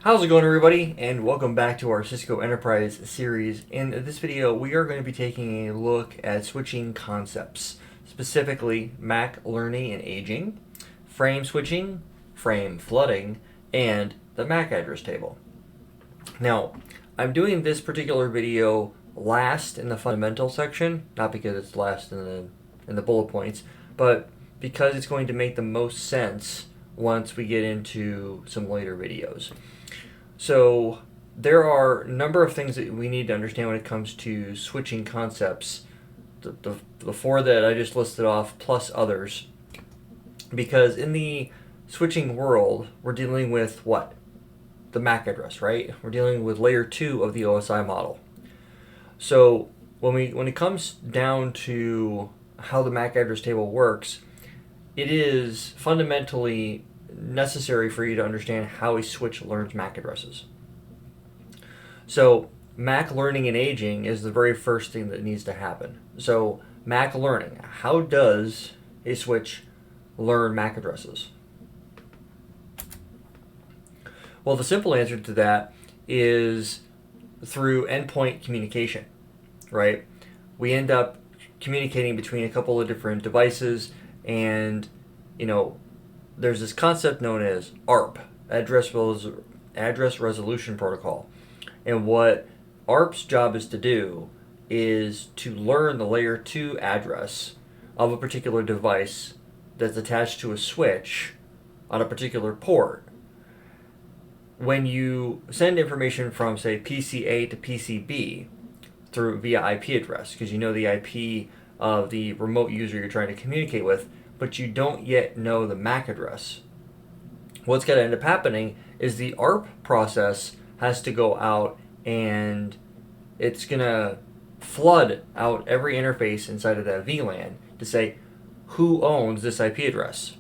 How's it going, everybody? And welcome back to our Cisco Enterprise series. In this video, we are going to be taking a look at switching concepts, specifically MAC learning and aging, frame switching, frame flooding, and the MAC address table. Now, I'm doing this particular video last in the fundamental section, not because it's last in the bullet points, but because it's going to make the most sense once we get into some later videos. So there are a number of things that we need to understand when it comes to switching concepts, the four that I just listed off plus others, because in the switching world, we're dealing with what? The MAC address, right? We're dealing with layer 2 of the OSI model. So when it comes down to how the MAC address table works, it is fundamentally necessary for you to understand how a switch learns MAC addresses. So MAC learning and aging is the very first thing that needs to happen. So MAC learning, how does a switch learn MAC addresses? Well, the simple answer to that is through endpoint communication, right? We end up communicating between a couple of different devices, and there's this concept known as ARP, Address Resolution Protocol. And what ARP's job is to do is to learn the layer 2 address of a particular device that's attached to a switch on a particular port. When you send information from, say, PCA to PCB via IP address, because you know the IP of the remote user you're trying to communicate with, but you don't yet know the MAC address, what's going to end up happening is the ARP process has to go out and it's going to flood out every interface inside of that VLAN to say, who owns this IP address?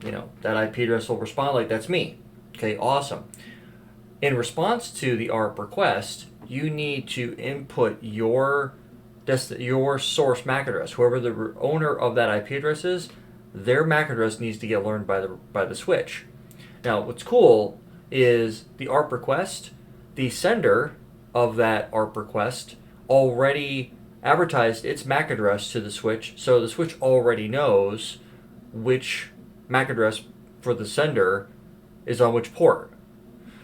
That IP address will respond like, that's me. Okay, awesome. In response to the ARP request, you need to input your source MAC address. Whoever the owner of that IP address is, their MAC address needs to get learned by the switch. Now, what's cool is the ARP request, the sender of that ARP request already advertised its MAC address to the switch, so the switch already knows which MAC address for the sender is on which port.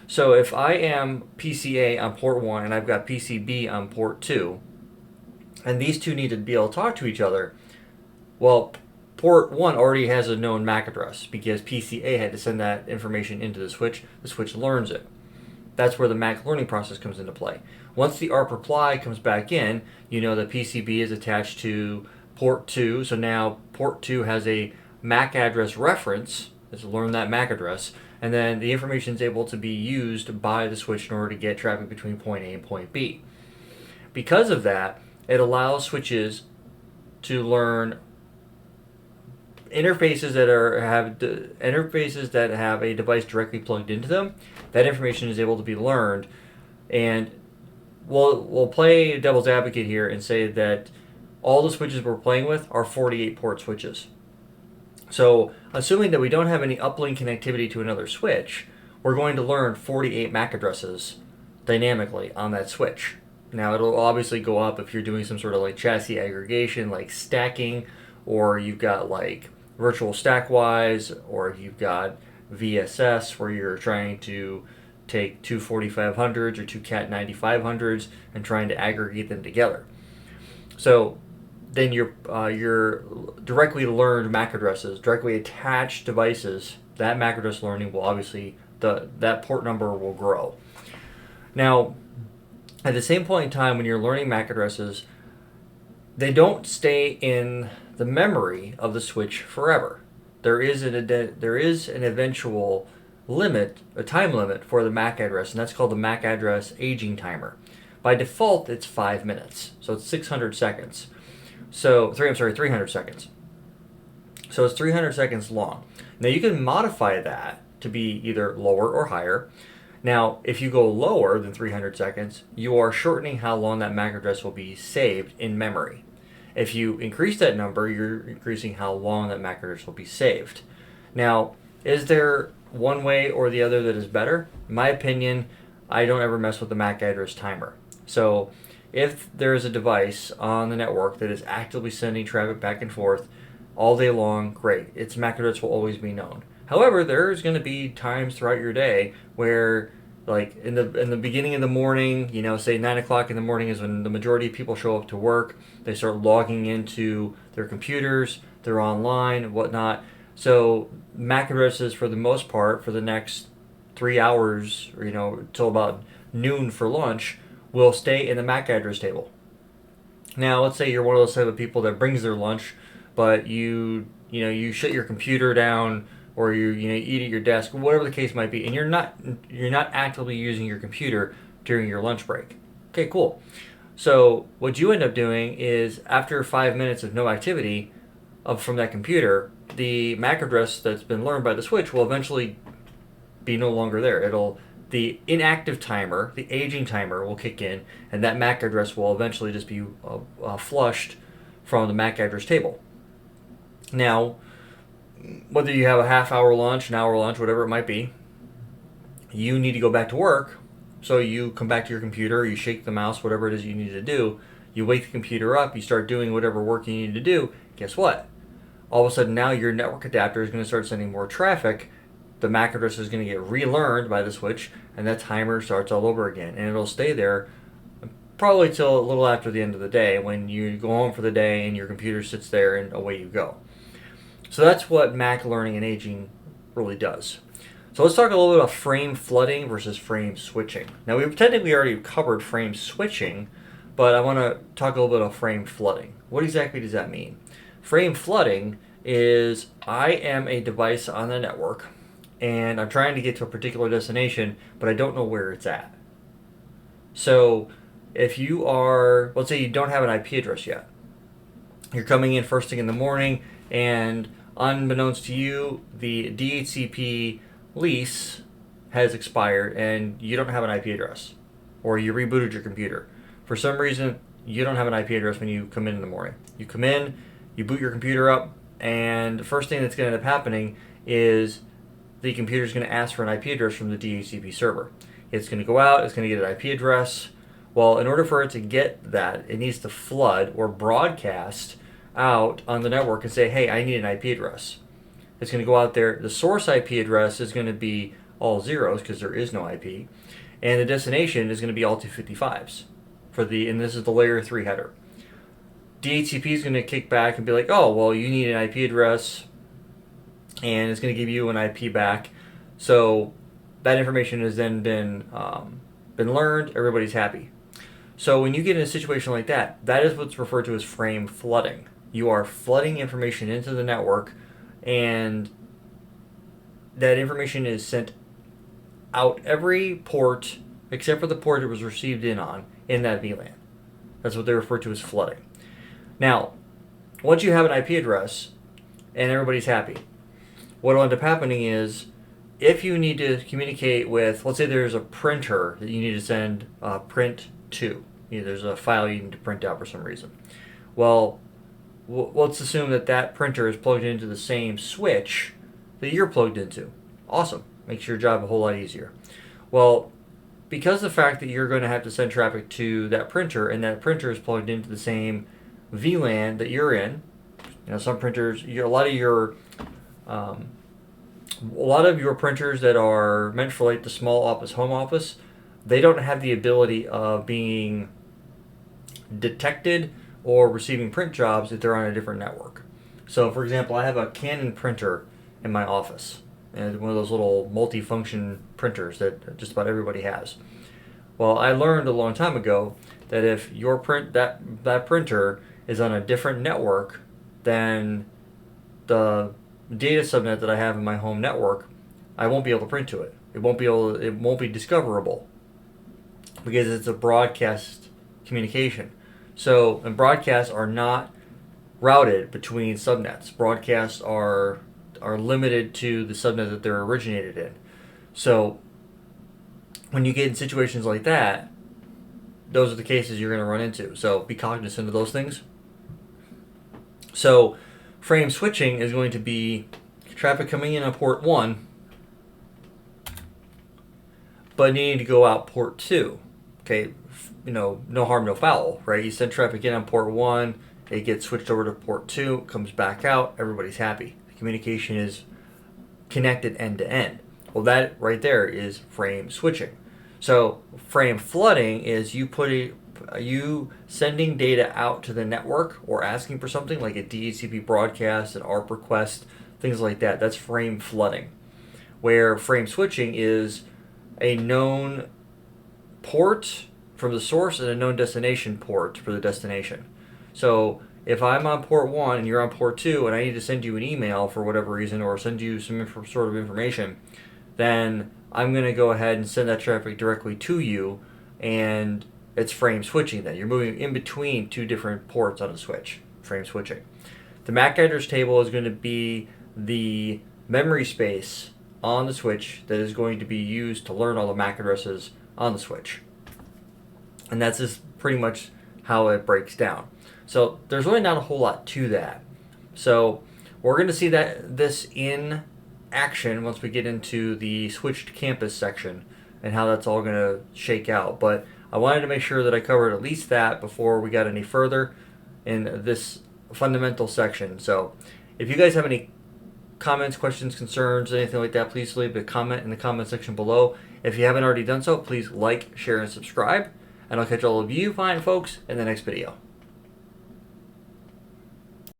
So if I am PCA on port 1 and I've got PCB on port 2, and these two need to be able to talk to each other, well, port 1 already has a known MAC address because PCA had to send that information into the switch learns it. That's where the MAC learning process comes into play. Once the ARP reply comes back in, you know that PCB is attached to port 2, so now port 2 has a MAC address reference, let's learn that MAC address, and then the information is able to be used by the switch in order to get traffic between point A and point B. Because of that, it allows switches to learn interfaces that have a device directly plugged into them. That information is able to be learned, and we'll play devil's advocate here and say that all the switches we're playing with are 48 port switches. So assuming that we don't have any uplink connectivity to another switch, we're going to learn 48 MAC addresses dynamically on that switch. Now, it'll obviously go up if you're doing some sort of like chassis aggregation, like stacking, or you've got like virtual stackwise, or if you've got VSS where you're trying to take two 4500s or two Cat 9500s and trying to aggregate them together. So then your directly learned MAC addresses, directly attached devices, that MAC address learning will obviously, that port number will grow. Now, at the same point in time when you're learning MAC addresses, they don't stay in the memory of the switch forever. There is an eventual limit, a time limit for the MAC address, and that's called the MAC address aging timer. By default, it's 5 minutes, so it's 600 seconds. 300 seconds. So it's 300 seconds long. Now you can modify that to be either lower or higher. Now, if you go lower than 300 seconds, you are shortening how long that MAC address will be saved in memory. If you increase that number, you're increasing how long that MAC address will be saved. Now, is there one way or the other that is better. In my opinion, I don't ever mess with the MAC address timer. So if there is a device on the network that is actively sending traffic back and forth all day long, great. Its MAC address will always be known. However, there's going to be times throughout your day where, like in the beginning of the morning, say 9 o'clock in the morning is when the majority of people show up to work. They start logging into their computers, they're online and whatnot. So MAC addresses, for the most part, for the next 3 hours, till about noon for lunch, will stay in the MAC address table. Now, let's say you're one of those type of people that brings their lunch, but you shut your computer down, or you eat at your desk, whatever the case might be, and you're not actively using your computer during your lunch break. Okay, cool. So what you end up doing is, after 5 minutes of no activity from that computer, the MAC address that's been learned by the switch will eventually be no longer there. The inactive timer, the aging timer, will kick in, and that MAC address will eventually just be flushed from the MAC address table. Now, whether you have a half-hour lunch, an hour lunch, whatever it might be, you need to go back to work. So you come back to your computer, you shake the mouse, whatever it is you need to do. You wake the computer up, you start doing whatever work you need to do. Guess what? All of a sudden now your network adapter is going to start sending more traffic. The MAC address is going to get relearned by the switch, and that timer starts all over again. And it'll stay there probably till a little after the end of the day, when you go home for the day and your computer sits there and away you go. So that's what MAC learning and aging really does. So let's talk a little bit about frame flooding versus frame switching. Now, we've technically already covered frame switching, but I want to talk a little bit about frame flooding. What exactly does that mean? Frame flooding is, I am a device on the network, and I'm trying to get to a particular destination, but I don't know where it's at. So if you are, let's say you don't have an IP address yet. You're coming in first thing in the morning, and unbeknownst to you, the DHCP lease has expired and you don't have an IP address, or you rebooted your computer. For some reason, you don't have an IP address when you come in the morning. You come in, you boot your computer up, and the first thing that's going to end up happening is the computer is going to ask for an IP address from the DHCP server. It's going to go out, it's going to get an IP address. Well, in order for it to get that, it needs to flood or broadcast out on the network and say, hey, I need an IP address. It's going to go out there. The source IP address is going to be all zeros because there is no IP, and the destination is going to be all 255s and this is the layer 3 header. DHCP is going to kick back and be like, oh, well, you need an IP address, and it's going to give you an IP back. So that information has then been learned. Everybody's happy. So when you get in a situation like that, that is what's referred to as frame flooding. You are flooding information into the network, and that information is sent out every port except for the port it was received in on in that VLAN. That's what they refer to as flooding. Now, once you have an IP address and everybody's happy, what will end up happening is, if you need to communicate with, let's say there's a printer that you need to send print to. There's a file you need to print out for some reason. Well, let's assume that printer is plugged into the same switch that you're plugged into. Awesome. Makes your job a whole lot easier. Well, because the fact that you're going to have to send traffic to that printer, and that printer is plugged into the same VLAN that you're in, some printers, a lot of your printers that are meant for like the small office, home office, they don't have the ability of being detected or receiving print jobs if they're on a different network. So, for example, I have a Canon printer in my office, and one of those little multi-function printers that just about everybody has. Well, I learned a long time ago that if your that printer is on a different network than the data subnet that I have in my home network, I won't be able to print to it. It won't be discoverable because it's a broadcast communication. So, and broadcasts are not routed between subnets. Broadcasts are limited to the subnet that they're originated in. So, when you get in situations like that, those are the cases you're going to run into. So, be cognizant of those things. So, frame switching is going to be traffic coming in on port 1 but needing to go out port 2. Okay, no harm, no foul, right? You send traffic in on port 1, it gets switched over to port 2, comes back out, everybody's happy. The communication is connected end to end. Well, that right there is frame switching. So frame flooding is you sending data out to the network or asking for something like a DHCP broadcast, an ARP request, things like that. That's frame flooding. Where frame switching is a known port from the source and a known destination port for the destination. So if I'm on port 1 and you're on port 2 and I need to send you an email for whatever reason or send you some sort of information, then I'm going to go ahead and send that traffic directly to you, and it's frame switching then. You're moving in between two different ports on a switch, frame switching. The MAC address table is going to be the memory space on the switch that is going to be used to learn all the MAC addresses on the switch. And that's just pretty much how it breaks down. So there's really not a whole lot to that. So we're going to see this in action once we get into the switched campus section and how that's all going to shake out. But I wanted to make sure that I covered at least that before we got any further in this fundamental section. So if you guys have any comments, questions, concerns, anything like that, please leave a comment in the comment section below. If you haven't already done so, please like, share, and subscribe. And I'll catch all of you fine folks in the next video.